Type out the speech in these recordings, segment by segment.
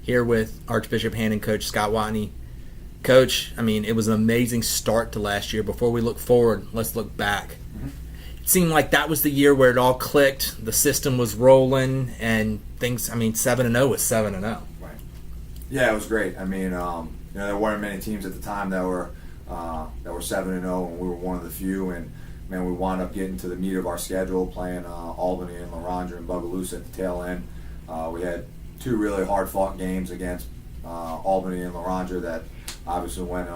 here with Archbishop Hannan coach Scott Wattigny. Coach, I mean, it was an amazing start to last year. Before we look forward, let's look back. It seemed like that was the year where it all clicked. The system was rolling, and things. I mean, 7-0 was 7-0. Right. Yeah, it was great. I mean, there weren't many teams at the time that were 7-0, and we were one of the few. And man, we wound up getting to the meat of our schedule, playing Albany and Lorandra and Bogalusa at the tail end. We had two really hard-fought games against Albany and Lorandra that obviously went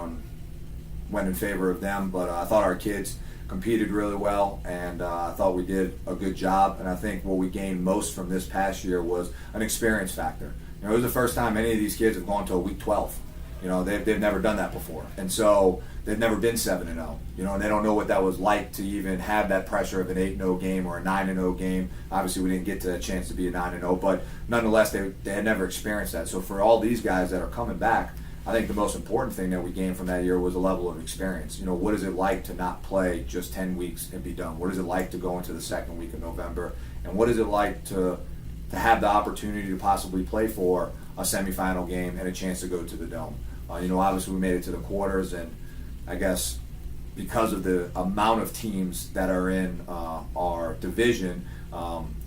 in favor of them. But I thought our kids competed really well, and I thought we did a good job. And I think what we gained most from this past year was an experience factor. It was the first time any of these kids have gone to a Week 12. They've never done that before, and so they've never been 7-0. And they don't know what that was like to even have that pressure of an 8-0 game or a 9-0 game. Obviously, we didn't get to a chance to be a 9-0, but nonetheless, they had never experienced that. So for all these guys that are coming back, I think the most important thing that we gained from that year was a level of experience. What is it like to not play just 10 weeks and be done? What is it like to go into the second week of November? And what is it like to have the opportunity to possibly play for a semifinal game and a chance to go to the Dome? Obviously we made it to the quarters, and I guess because of the amount of teams that are in our division,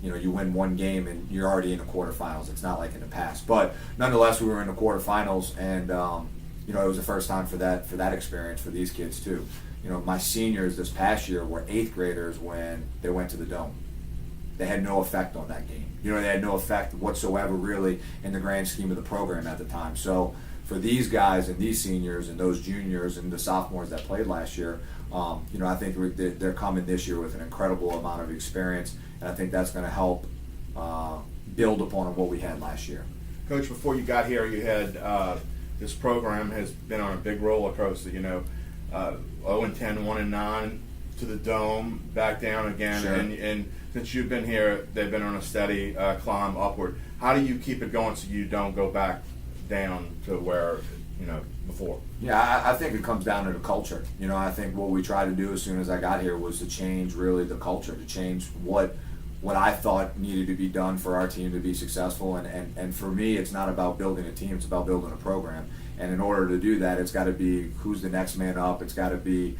you win one game and you're already in the quarterfinals. It's not like in the past, but nonetheless, we were in the quarterfinals, and it was the first time for that experience for these kids too. My seniors this past year were 8th graders when they went to the Dome. They had no effect on that game. They had no effect whatsoever really in the grand scheme of the program at the time. So for these guys and these seniors and those juniors and the sophomores that played last year, I think they're coming this year with an incredible amount of experience, and I think that's going to help build upon what we had last year. Coach, before you got here, you had this program has been on a big roller coaster. 0-10, 1-9 to the Dome, back down again, Sure. and since you've been here, they've been on a steady climb upward. How do you keep it going so you don't go back down to where before? Yeah, I think it comes down to the culture. I think what we tried to do as soon as I got here was to change really the culture, to change what I thought needed to be done for our team to be successful. And for me, it's not about building a team, it's about building a program. And in order to do that, it's got to be who's the next man up. It's got to be,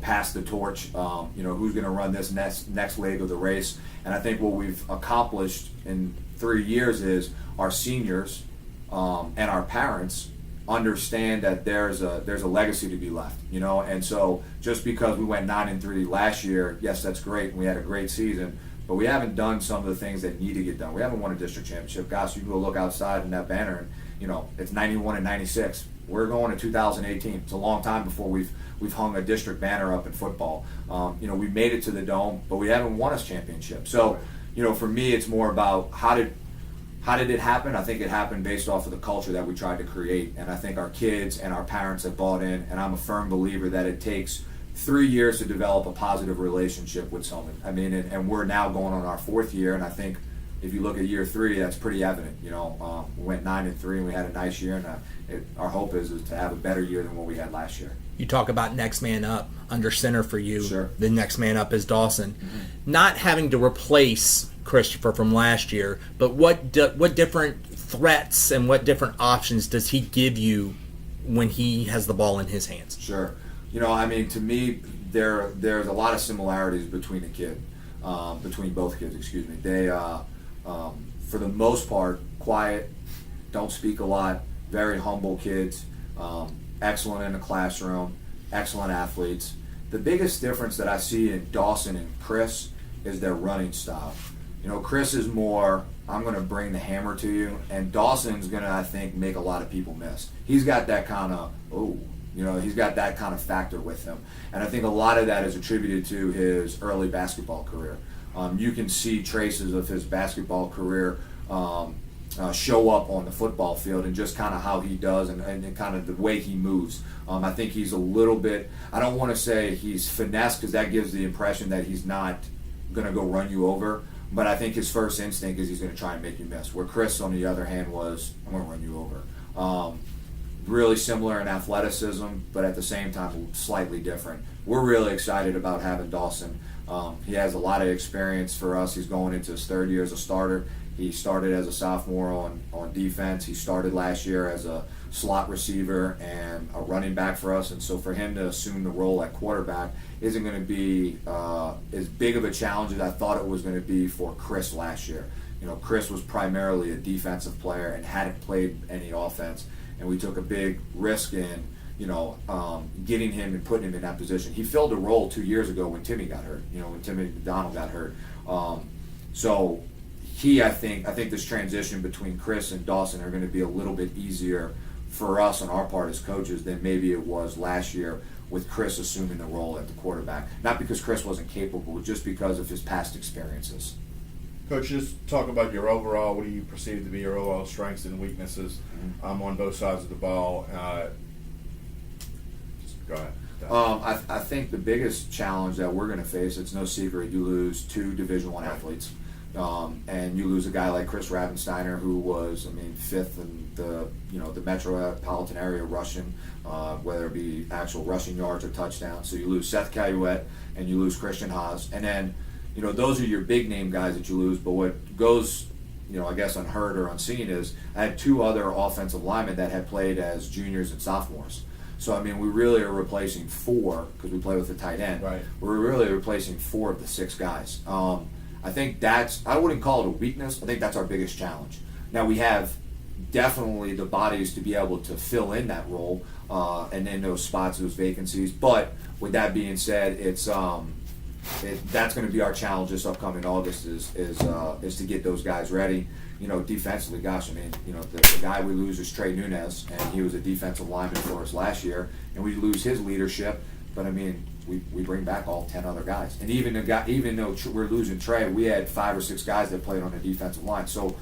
pass the torch. Who's going to run this next leg of the race. And I think what we've accomplished in 3 years is our seniors and our parents understand that there's a legacy to be left, and so just because we went 9-3 last year, yes, that's great, and we had a great season, but we haven't done some of the things that need to get done. We haven't won a district championship. Gosh, you can go look outside in that banner, and it's 91 and 96. We're going to 2018. It's a long time before we've hung a district banner up in football. We made it to the Dome, but we haven't won a championship. So, for me, it's more about how did it happen? I think it happened based off of the culture that we tried to create. And I think our kids and our parents have bought in. And I'm a firm believer that it takes 3 years to develop a positive relationship with someone. I mean, and we're now going on our 4th year. And I think if you look at year 3, that's pretty evident. We went 9-3 and we had a nice year. And our hope is to have a better year than what we had last year. You talk about next man up under center for you. Sure. The next man up is Dawson. Mm-hmm. Not having to replace Christopher from last year, but what different threats and what different options does he give you when he has the ball in his hands? Sure. To me, there's a lot of similarities between both kids. Excuse me. They, for the most part, quiet, don't speak a lot, very humble kids, excellent in the classroom, excellent athletes. The biggest difference that I see in Dawson and Chris is their running style. Chris is more, I'm going to bring the hammer to you, and Dawson's going to, I think, make a lot of people miss. He's got that kind of, he's got that kind of factor with him. And I think a lot of that is attributed to his early basketball career. You can see traces of his basketball career show up on the football field, and just kind of how he does and kind of the way he moves. I think he's a little bit, I don't want to say he's finesse, because that gives the impression that he's not going to go run you over. But I think his first instinct is he's going to try and make you miss. Where Chris, on the other hand, was, I'm going to run you over. Really similar in athleticism, but at the same time, slightly different. We're really excited about having Dawson. He has a lot of experience for us. He's going into his 3rd year as a starter. He started as a sophomore on defense. He started last year as a slot receiver and a running back for us. And so for him to assume the role at quarterback isn't going to be as big of a challenge as I thought it was going to be for Chris last year. Chris was primarily a defensive player and hadn't played any offense. And we took a big risk in, getting him and putting him in that position. He filled a role 2 years ago when Timmy got hurt, when Timmy McDonald got hurt. So I think this transition between Chris and Dawson are going to be a little bit easier for us on our part as coaches than maybe it was last year with Chris assuming the role at the quarterback. Not because Chris wasn't capable, just because of his past experiences. Coach, just talk about your overall, what do you perceive to be your overall strengths and weaknesses on both sides of the ball? Just go ahead. I think the biggest challenge that we're going to face, it's no secret, you lose 2 Division I athletes. And you lose a guy like Chris Ravensteiner, who was, 5th in the metropolitan area rushing, whether it be actual rushing yards or touchdowns. So you lose Seth Caillouette and you lose Christian Haas. And then, those are your big name guys that you lose. But what goes, I guess unheard or unseen is I had 2 other offensive linemen that had played as juniors and sophomores. So, we really are replacing 4, because we play with a tight end. Right. We're really replacing 4 of the 6 guys. I think I wouldn't call it a weakness. I think that's our biggest challenge. Now, we have definitely the bodies to be able to fill in that role and in those spots, those vacancies. But with that being said, that's going to be our challenge this upcoming August is to get those guys ready. Defensively, gosh, the guy we lose is Trey Nunez, and he was a defensive lineman for us last year, and we lose his leadership. But we bring back all 10 other guys, and even though we're losing Trey, we had 5 or 6 guys that played on the defensive line. So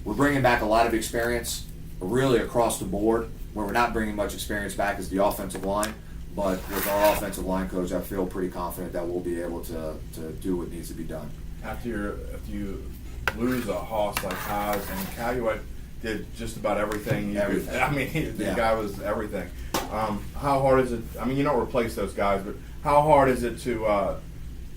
we're bringing back a lot of experience, really across the board. Where we're not bringing much experience back is the offensive line. But with our offensive line coach, I feel pretty confident that we'll be able to do what needs to be done. After you lose a hoss like Haas, and Caillouette did just about everything. The guy was everything. How hard is it? You don't replace those guys, but how hard is it to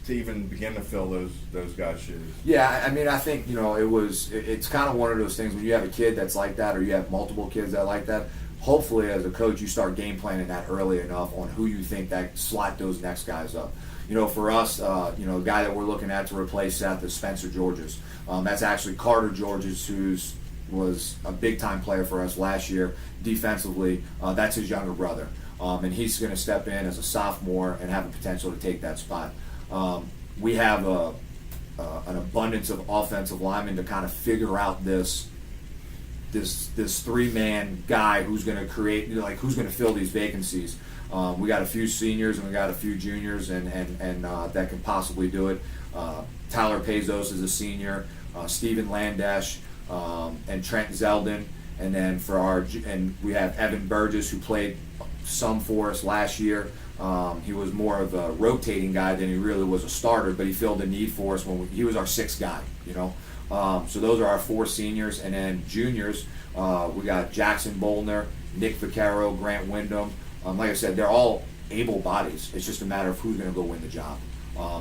even begin to fill those guys' shoes? Yeah, I think it's kind of one of those things when you have a kid that's like that, or you have multiple kids that like that. Hopefully, as a coach, you start game planning that early enough on who you think that slot those next guys up. For us, the guy that we're looking at to replace Seth is Spencer Georges. That's actually Carter Georges, was a big-time player for us last year defensively. That's his younger brother. And he's going to step in as a sophomore and have the potential to take that spot. We have an abundance of offensive linemen to kind of figure out this 3-man guy who's going to create, who's going to fill these vacancies. We got a few seniors and we got a few juniors and that can possibly do it. Tyler Pezos is a senior, Steven Landesh, and Trent Zeldin, and then we have Evan Burgess, who played some for us last year. He was more of a rotating guy than he really was a starter, but he filled the need for us when he was our 6th guy. So those are our 4 seniors, and then juniors. We got Jackson Bolner, Nick Vaccaro, Grant Wyndham. Like I said, they're all able bodies. It's just a matter of who's going to go win the job.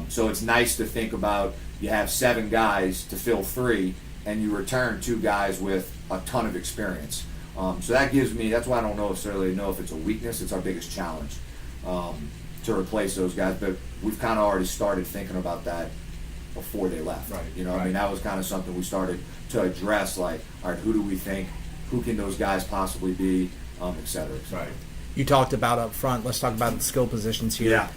So it's nice to think about you have 7 guys to fill 3, and you return 2 guys with a ton of experience. So that's why I don't necessarily know if it's a weakness. It's our biggest challenge to replace those guys. But we've kind of already started thinking about that before they left. Right. That was kind of something we started to address, all right, who do we think, who can those guys possibly be, et cetera. Right. You talked about up front. Let's talk about the skill positions here.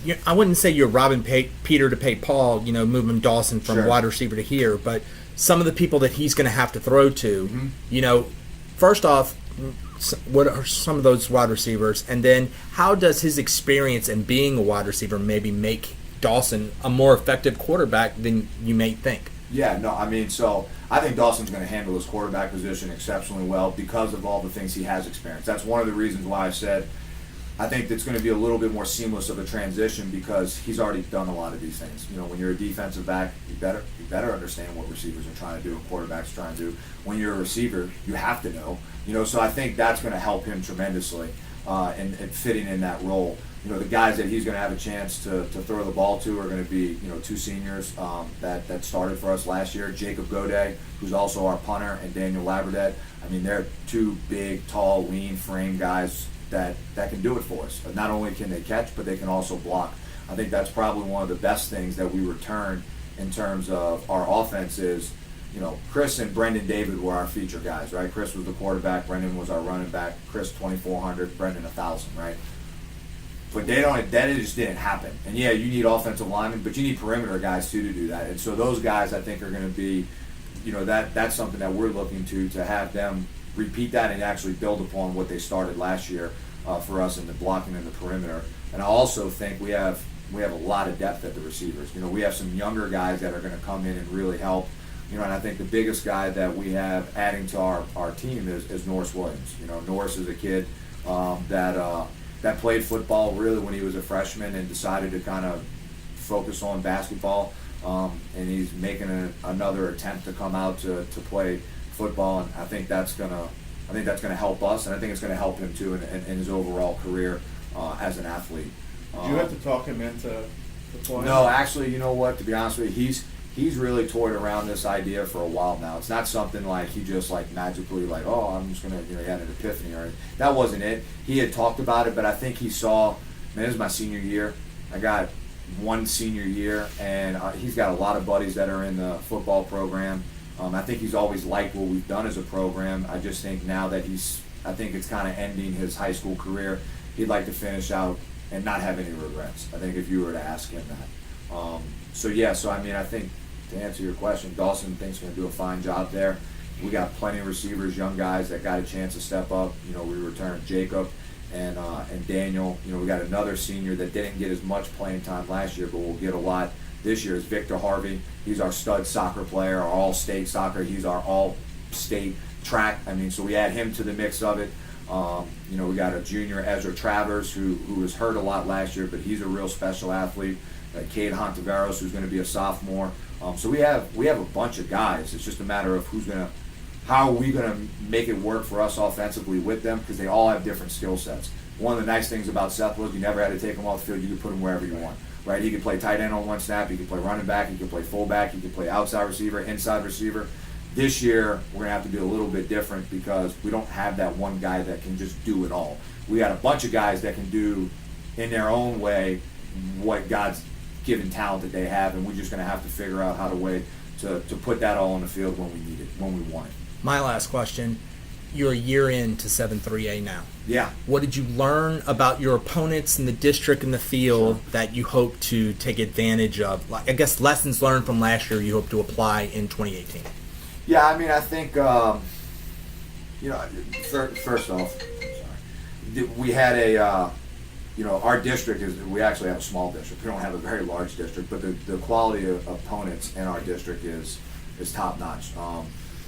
Yeah. I wouldn't say you're robbing Peter to pay Paul, moving Dawson from Sure. wide receiver to here, but some of the people that he's going to have to throw to, first off, what are some of those wide receivers? And then how does his experience in being a wide receiver maybe make Dawson a more effective quarterback than you may think? Yeah, no, so I think Dawson's going to handle his quarterback position exceptionally well because of all the things he has experienced. That's one of the reasons why I said I think it's going to be a little bit more seamless of a transition because he's already done a lot of these things. When you're a defensive back, you better understand what receivers are trying to do and quarterbacks are trying to do. When you're a receiver, you have to know. So I think that's going to help him tremendously in fitting in that role. the guys that he's going to have a chance to throw the ball to are going to be, two seniors that started for us last year. Jacob Godet, who's also our punter, and Daniel Labradette. I mean, they're two big, tall, lean frame guys that can do it for us. Not only can they catch, but they can also block. I think that's probably one of the best things that we returned in terms of our offense is, Chris and Brendan David were our feature guys, right? Chris was the quarterback, Brendan was our running back. Chris 2,400, Brendan 1,000, right? But that just didn't happen. And yeah, you need offensive linemen, but you need perimeter guys too to do that. And so those guys, I think, are going to be, that's something that we're looking to have them repeat that and actually build upon what they started last year for us in the blocking and the perimeter. And I also think we have a lot of depth at the receivers. We have some younger guys that are going to come in and really help. And I think the biggest guy that we have adding to our team is Norris Williams. Norris is a kid that played football really when he was a freshman and decided to kind of focus on basketball. And he's making another attempt to come out to play football, and I think that's gonna help us, and I think it's gonna help him too in his overall career as an athlete. Did you have to talk him into playing? No, actually, you know what? To be honest with you, he's really toyed around this idea for a while now. It's not something like he just magically I'm just gonna he had an epiphany or anything. That wasn't it. He had talked about it, but I think he saw. This is my senior year. I got one senior year, and he's got a lot of buddies that are in the football program. I think he's always liked what we've done as a program. I just think now that I think it's kind of ending his high school career, he'd like to finish out and not have any regrets. I think if you were to ask him that. I think to answer your question, Dawson thinks he's going to do a fine job there. We got plenty of receivers, young guys that got a chance to step up. We returned Jacob and Daniel. We got another senior that didn't get as much playing time last year, but will get a lot this year. Is Victor Harvey. He's our stud soccer player, our all-state soccer. He's our all-state track. So we add him to the mix of it. We got a junior, Ezra Travers, who was hurt a lot last year, but he's a real special athlete. Cade Hontiveros, who's going to be a sophomore. So we have a bunch of guys. It's just a matter of how are we going to make it work for us offensively with them, because they all have different skill sets. One of the nice things about Seth was you never had to take him off the field. You could put him wherever you want. Right? He could play tight end on one snap. He could play running back. He could play fullback. He could play outside receiver, inside receiver. This year, we're going to have to be a little bit different because we don't have that one guy that can just do it all. We got a bunch of guys that can do, in their own way, what God's given talent that they have, and we're just going to have to figure out how to put that all on the field when we need it, when we want it. My last question. You're a year into 7-3A now. Yeah. What did you learn about your opponents in the district and the field that you hope to take advantage of? I guess lessons learned from last year you hope to apply in 2018. Yeah, I think, first off, we had our district we actually have a small district. We don't have a very large district, but the quality of opponents in our district is top notch.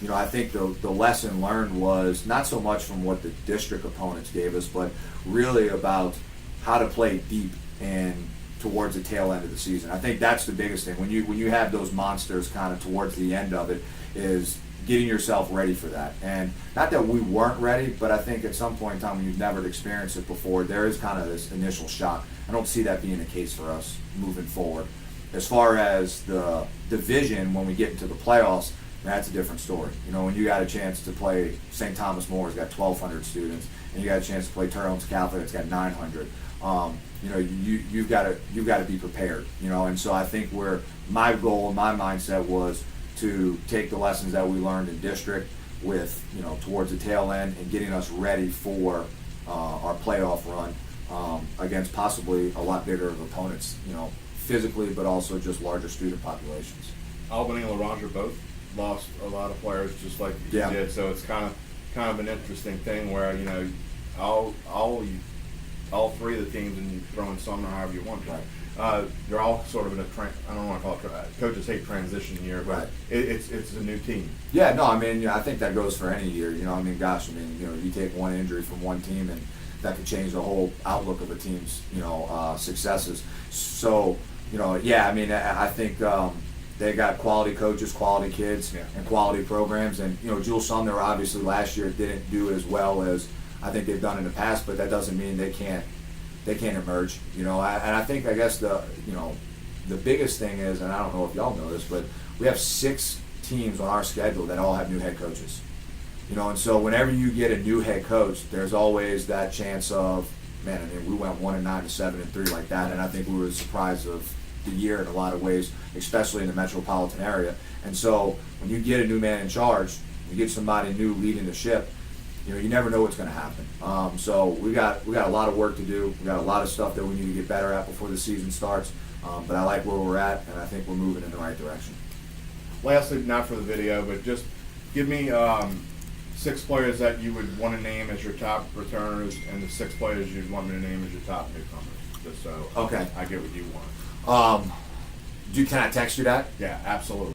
I think the lesson learned was not so much from what the district opponents gave us, but really about how to play deep and towards the tail end of the season. I think that's the biggest thing. When you have those monsters kind of towards the end of it, is getting yourself ready for that. And not that we weren't ready, but I think at some point in time when you've never experienced it before, there is kind of this initial shock. I don't see that being the case for us moving forward. As far as the division, when we get into the playoffs, that's a different story. When you got a chance to play St. Thomas More's got 1,200 students, and you got a chance to play Turtles Catholic, it's got 900. You've got to be prepared. And so I think my goal and my mindset was to take the lessons that we learned in district with towards the tail end and getting us ready for our playoff run against possibly a lot bigger of opponents, physically, but also just larger student populations. Albany and LaRange both lost a lot of players, just like you did. So it's kind of an interesting thing where all three of the teams, and you throw in Sumner however you want. Right. They're all sort of in I don't want to call it coaches hate transition year, but right. It's a new team. Yeah, no, I think that goes for any year. You take one injury from one team and that could change the whole outlook of a team's successes. So I think. They got quality coaches, quality kids, and quality programs. And, Jules Sumner obviously last year didn't do as well as I think they've done in the past, but that doesn't mean they can't they can't emerge. And I think, I guess the biggest thing is, and I don't know if y'all know this, but we have 6 teams on our schedule that all have new head coaches. And so whenever you get a new head coach, there's always that chance of, man, I mean, we went 1-9 to 7-3 like that, and I think we were the surprise of the year in a lot of ways, especially in the metropolitan area. And so when you get a new man in charge, you get somebody new leading the ship, you never know what's going to happen. So we got a lot of work to do. We got a lot of stuff that we need to get better at before the season starts. But I like where we're at, and I think we're moving in the right direction. Lastly, not for the video, but just give me 6 players that you would want to name as your top returners, and the 6 players you'd want me to name as your top newcomers, just so okay. I get what you want. Can I text you that? Yeah, absolutely.